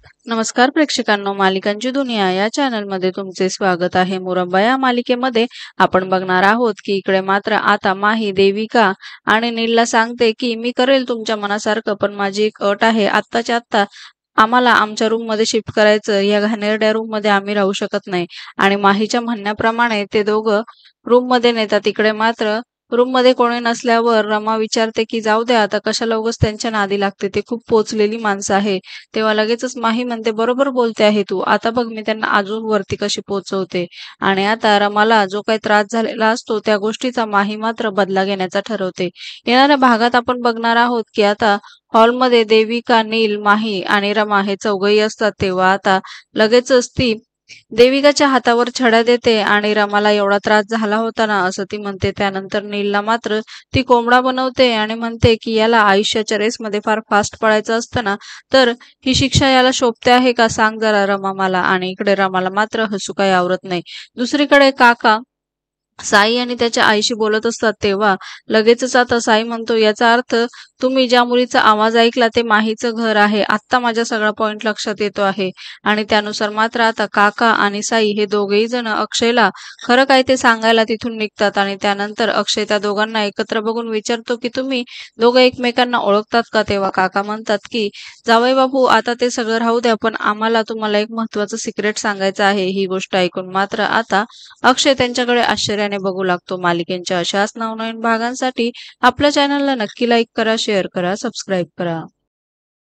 नमस्कार प्रेक्षकांनो, मालिकांची दुनिया या चॅनलमध्ये तुमचे स्वागत आहे। मुरंबा या मालिकेमध्ये आपण बघणार आहोत की इकडे मात्र आता माही देविका आणि नीलला सांगते की मी करेल तुमच्या मनासारखं, पण माझी एक अट आहे। आत्ताच्या आत्ता आम्हाला आमच्या रूम मध्ये शिफ्ट करायचं, या घाणेरड्या रूम मध्ये आम्ही राहू शकत नाही। आणि माहीच्या म्हणण्याप्रमाणे ते दोघं रूम मध्ये नेतात। इकडे मात्र रूम मध्ये कोणी नसल्यावर रमा विचारते की जाऊ दे आता, कशाला उगाच त्यांच्या नादी लागते, ते खूप पोचलेली माणसं आहे। तेव्हा लगेचच माही म्हणते, बरोबर बोलते आहे तू, आता बघ मी त्यांना अजून वरती कशी पोचवते। आणि आता रमाला जो काही त्रास झालेला असतो त्या गोष्टीचा माही मात्र बदला घेण्याचा ठरवते। येणाऱ्या भागात आपण बघणार आहोत की आता हॉलमध्ये देविका, नील, माही आणि रमा हे चौघही असतात। तेव्हा आता लगेचच ती देविकाच्या हातावर छडा देते आणि रमाला एवढा त्रास झाला होता ना असं ती म्हणते। त्यानंतर नीलला मात्र ती कोंबडा बनवते आणि म्हणते की याला आयुष्याच्या रेसमध्ये फार फास्ट पळायचं असतं ना, तर ही शिक्षा याला शोभते आहे का, सांग जरा रमा मला। आणि इकडे रमाला मात्र हसू काही आवरत नाही। दुसरीकडे काका साई आणि त्याच्या आईशी बोलत असतात। तेव्हा लगेचच आता साई म्हणतो, याचा अर्थ तुम्ही ज्या मुलीचा आवाज ऐकला ते माहीचं घर आहे। आत्ता माझ्या सगळा पॉइंट लक्षात येतो आहे। आणि त्यानुसार मात्र आता काका आणि साई हे दोघेही जण अक्षयला खरं काय ते सांगायला तिथून निघतात। आणि त्यानंतर अक्षय त्या दोघांना एकत्र बघून विचारतो की तुम्ही दोघं एकमेकांना ओळखतात का। तेव्हा काका म्हणतात की जावई बापू, आता ते सगळं राहू द्या, पण आम्हाला तुम्हाला एक महत्वाचं सिक्रेट सांगायचं आहे। ही गोष्ट ऐकून मात्र आता अक्षय त्यांच्याकडे आश्चर्याने बघू लागतो। मालिकेच्या अशाच नवनवीन भागांसाठी आपल्या चॅनलला नक्की लाईक करा, शेअर करा, सबस्क्राईब करा।